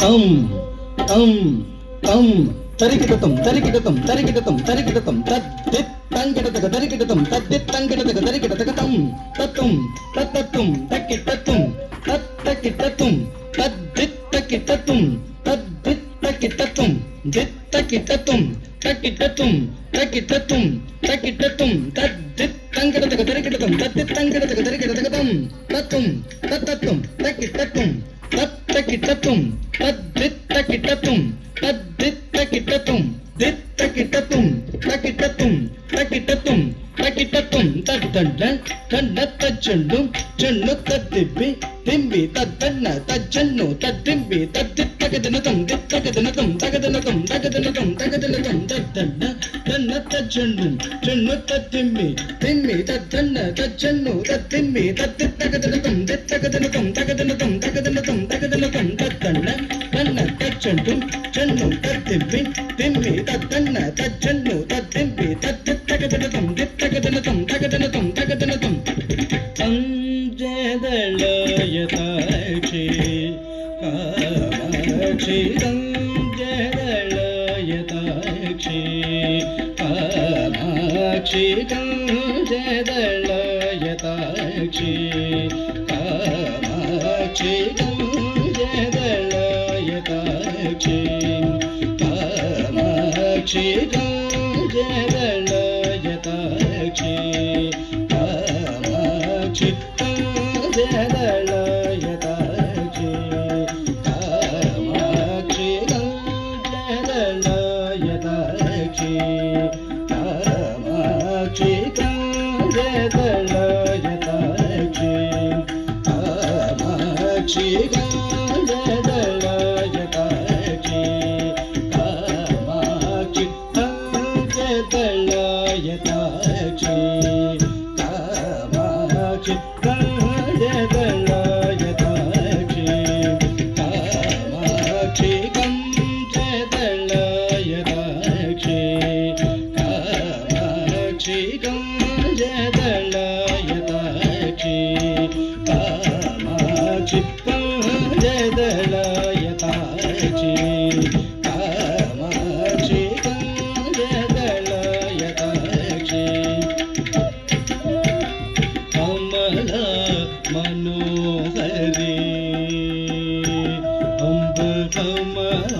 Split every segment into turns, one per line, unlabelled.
తం తం తం తరికిటతం తరికిటతం తరికిటతం తరికిటతం తద్దిత్ తంకిటతక తరికిటతం తద్దిత్ తంకిటతక తరికిటతక తం తత్తుం తత్తత్తుం తక్కిటత్తుం తత్తకిటత్తుం తద్దిత్ తక్కిటత్తుం తద్దిత్ తక్కిటత్తుం దిత్ తక్కిటత్తుం తక్కిటత్తుం తక్కిటత్తుం తక్కిటత్తుం తద్దిత్ తంకిటతక తరికిటతం తద్దిత్ తంకిటతక తరికిటతక తం తత్తుం తత్తత్తుం తక్కిటత్తుం తత్తకిటత్తుం తద్దిత్ తక్కిటత్తుం తద్దిత్ తక్కిటత్తుం దిత్ తక్కిటత్తుం తక్కిటత్తుం తక్కిటత్తుం తక్కిటత్తుం తద్దండ దండ తజ్జండు జన్ను తద్దిబ్బి దింబి తద్దన్న తజ్జన్ను తద్దింబి తద్దిత్ తగదనతం దిత్ తగదనతం తగదనతం తగదనతం తగదనతం తద్దండ దన్న తజ్జండు జన్ను తద్దింబి దింబి తద్దన్న తజ్జన్ను తద్దింబి తద్దిత్ తగదనతం దిత్ తగదనతం తగదనతం తగదనతం తగదనతం తద్దండ దన్న తజ్జండు జన్ను తద్దింబి దింబి తద్దన్న తజ్జన్ను తద్దింబి తద్దిత్ తగదనతం దిత్ తగదనతం తగదనతం తగదనతం అంజదళయతాక్షి కామాక్షి అంజదళయతాక్షి కామాక్షి అంజదళయతాక్షి కామాక్షి అంజదళయతాక్షి కామాక్షి అంజదళయతాక్షి కామాక్షి అంజదళయతాక్షి కామాక్షి అంజదళయతాక్షి కామాక్షి అంజదళయతాక్షి కామాక్షి అంజదళయతాక్షి కామాక్షి అంజదళయతాక్షి కామాక్షి అంజదళయతాక్షి కామాక్షి అంజదళయతాక్షి కామాక్షి అంజదళయతాక్షి కామాక్షి అంజదళయతాక్షి కామాక్షి అంజదళయతాక్షి కమల మనోహరి అంబ కమల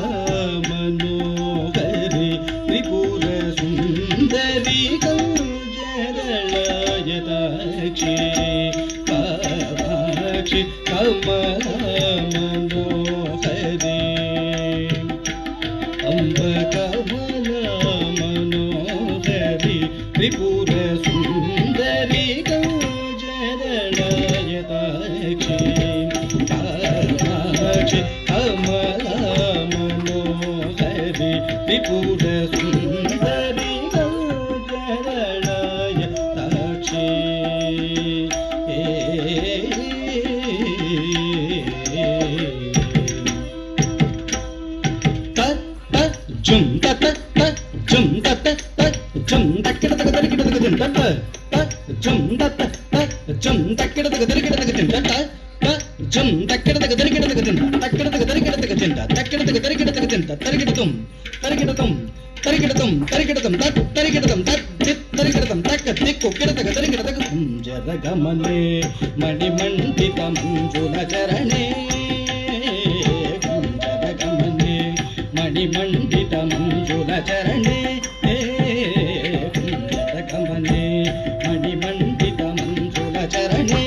మనోహరి త్రిపుర సుందరి కంజదళయతాక్షి కామాక్షి కమల మనోహరి అంబ కమల మనోహరి త్రిపుర సుందరి కంజదళయతాక్షి కామాక్షి కమల మనోహరి త్రిపుర సుందరి కంజదళయతాక్షి జుం తత జుం తత జుం తక్కిడతక దరికిడతక దింత జుం తత జుం తక్కిడతక దరికిడతక దింత జుం తక్కిడతక దరికిడతక దింత తక్కిడతక దరికిడతక దింత తక్కిడతక దరికిడతక దింత తరికిడతం తరికిడతం తరికిడతం తరికిడతం తత్ తరికిడతం తత్ జిత్ తరికిడతం తక్క దిక్కు కిడతక తరికిడతక జరగమనే మణిమండిత మంజుల చరణే జరగమనే మణిమండిత మంజుల చరణే జరగమనే మణిమండిత మంజుల చరణే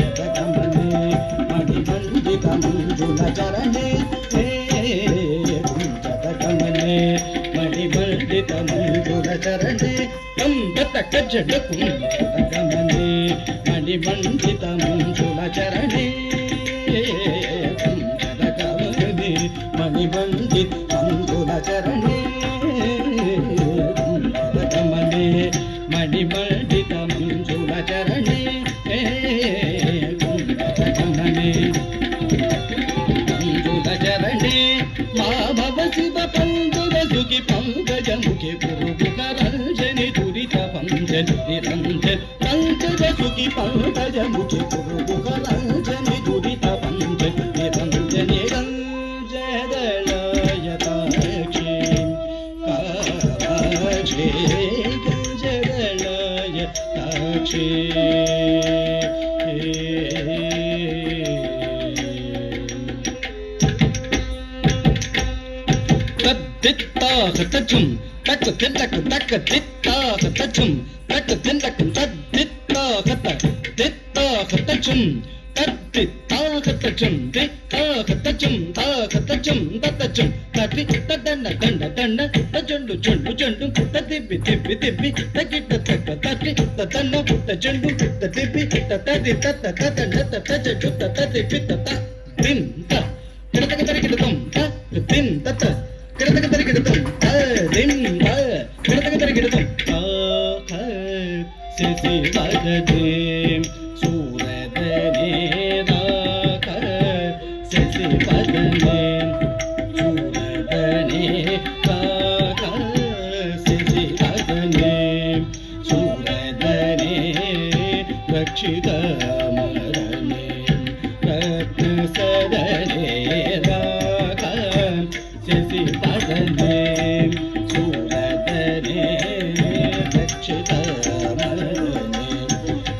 జరగమనే మణిమండిత మంజుల చరణే జరగమనే మణిమండిత మంజుల చరణే కం దత్త కజ్జడకు జరగమనే మణిమండిత మంజుల చరణే జరగమనే మణిమండిత మంజుల చరణే జరగమనే మణిమండిత మంజుల చరణే జరగమనే మంజుల చరణే మా భవ శివ పంతుల సుఖి పంకజముఖి పురుషరంజని దురిత పంజని నిరంజన్ పంకజ సుఖి పంకజముఖి పురుషరంజని దురిత పంజని నిరంజన్ தித்தா கத்தச்சும் தக்க திண்டக்கும் தக்க தித்தா கத்தச்சும் தக்க திண்டக்கும் தித்தா கத்தச்சும் தத்தித்தா கத்தச்சும் தித்தா கத்தச்சும் தா கத்தச்சும் தத்தச்சும் தத்தி தத்தண்ண தண்ட தண்ண தச்சொண்டு ಚೊಂಡು ಚೊಂಡು ತತ್ತಿಪ್ಪಿ ತಿಪ್ಪಿ ತಿಪ್ಪಿ ತಕ್ಕಿಟ್ಟ ತಕ್ಕ ತತ್ತಿ ತತ್ತನ್ನ ಪುಟ್ಟ ಚೆಂಡು ತತ್ತಿಪ್ಪಿ ತತ್ತದಿ ತತ್ತ ತತ್ತಣ್ಣ ತತ್ತ ಚೆಂಡು ತತ್ತಿಪ್ಪಿ ತತ್ತ ತಿನ್ ತ ಕಿಡತಕ ತರಿಕಿಡತಂ ತ ತಿನ್ ತತ್ತ ಕಿಡತಕ ತರಿಕಿಡತಂ ತ ತಿನ್ ತ ಕಿಡತಕ ತರಿಕಿಡತಂ ತ ತ ಸಿಸಿ ಬದದೆ ಸೂರದನೆ ರಾಕ ಸಿಸಿ ಬದನೆ ಸೂರದನೆ ರಾಕ ಸಿಸಿ ಬದನೆ ಸೂರದನೆ ರಕ್ಷಿತ ಮರನೆ ರತ್ನ ಸದನೆ ರಾಕ ಸಿಸಿ ಬದನೆ ಸೂರದನೆ ರಕ್ಷಿತ ಮರನೆ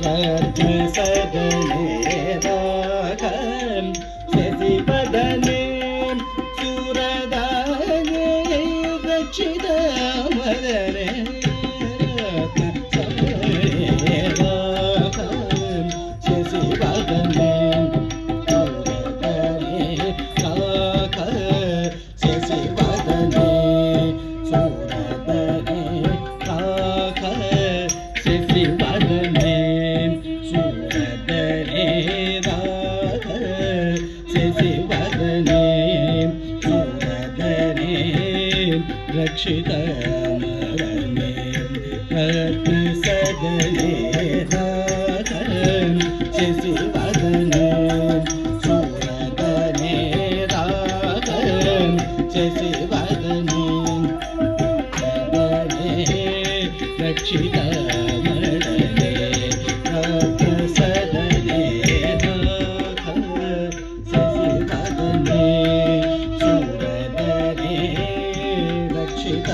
ರತ್ನ ಸದನೆ ರಾಕ ಸಿಸಿ ಬದನೆ ಸೂರದನೆ ರಕ್ಷಿತ ಮರನೆ ರಕ್ಷಿತ ಮರನೆ ರತ್ನ ಸದನೆ ರಾಕ ಶಶಿ ವದನೆ ಸೂರದನೆ ರಾಕ ಶಶಿ ವದನೆ ರಕ್ಷಿತ ಮರನೆ ರತ್ನ ಸದನೆ ರಾಕ ಶಶಿ ವದನೆ ಸೂರದನೆ ರಕ್ಷಿತ ಮರನೆ ರತ್ನ ಸದನೆ ರಾಕ ಶಶಿ ವದನೆ ಸೂರದನೆ ರಾಕ ಶಶಿ ವದನೆ ಸೂರದನೆ ರಕ್ಷಿತ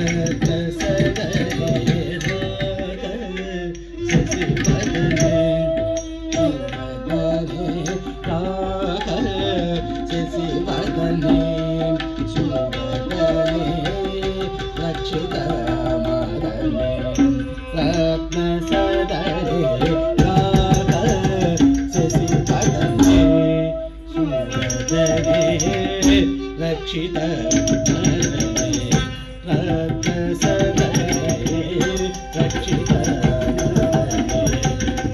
ರತ್ನ ಸದನೆ ರಾಕ ಶಶಿ ವದನೆ ಶಶಿ ವದನೆ ಸೂರದನೆ ರಕ್ಷಿತ ಮರನೆ ರತ್ನ ಸದನೆ ರಾಕ ಶಶಿ ವದನೆ ಸೂರದನೆ ರಕ್ಷಿತ ಮರನೆ ರತ್ನ ಸದನೆ ರಕ್ಷಿತ ಮರನೆ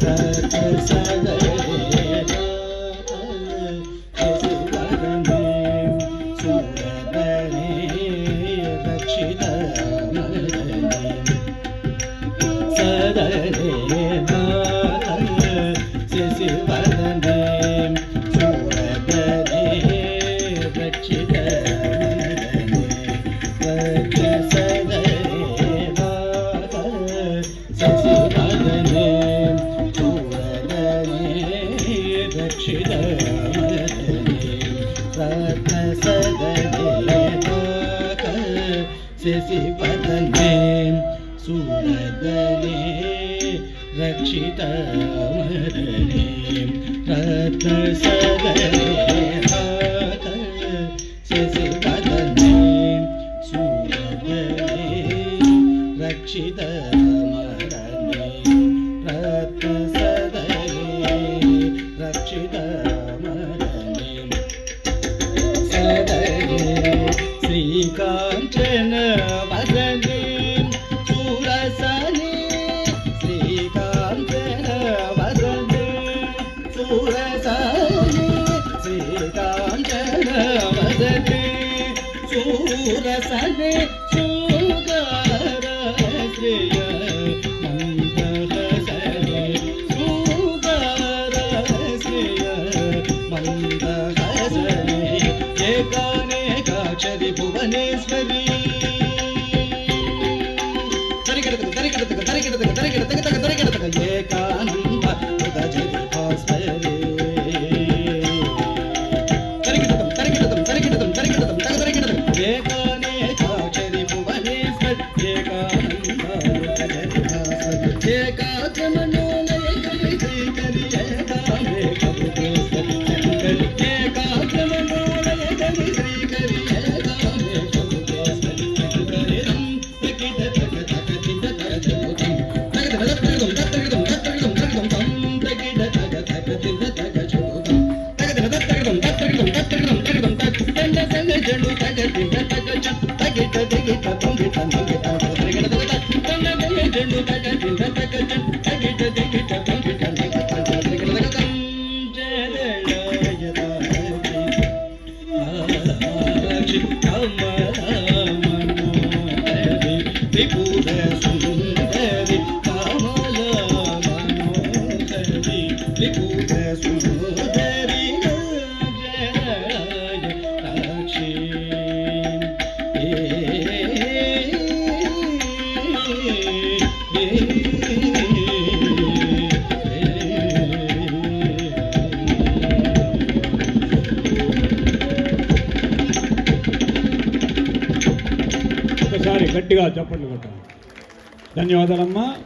ರತ್ನ ಸದನೆ ರಕ್ಷಿತ ಮರನೆ ಸದನೆ ರಾಕ ಶಶಿ ವದನೆ ಸೂರದನೆ ರಕ್ಷಿತ ಮರನೆ ರತ್ನ ಸದನೆ ರಾಕ ಶಶಿ ವದನೆ ಸೂರದನೆ ರಕ್ಷಿತ ಮರನೆ ರತ್ನ ಸದನೆ ರಾಕ ಶಶಿ ವದನೆ ಸೂರದನೆ ರಕ್ಷಿತ ಮರನೆ ರತ್ನ ಸದನೆ ರಾಕ ಶಶಿ ವದನೆ ಸೂರದನೆ ರಕ್ಷಿತ ಮರನೆ ರತ್ನ ಸದನೆ ರಕ್ಷಿತ ಮರನೆ ಸದನೆ ಶ್ರೀಕಾಂಚನ ವದನೆ ಸೂರಸನೆ ಶ್ರೀಕಾಂಚನ ವದನೆ ಸೂರಸನೆ ಶ್ರೀಕಾಂಚನ ವದನೆ ಸೂರಸನೆ ಸುಗಾರ ಶ್ರೇಯ ಮಂದಹಸನೆ ಸುಗಾರ ಶ್ರೇಯ ಮಂದಹಸನೆ ಏಕಾನೇಕಾಕ್ಷರಿ ಭುವನೇಶ್ವರಿ ಏಕಾನಂದ ಭಾಸ್ವರಿ
ఒకసారి గట్టిగా చప్పట్లు కొట్టాలి. ధన్యవాదాలమ్మా.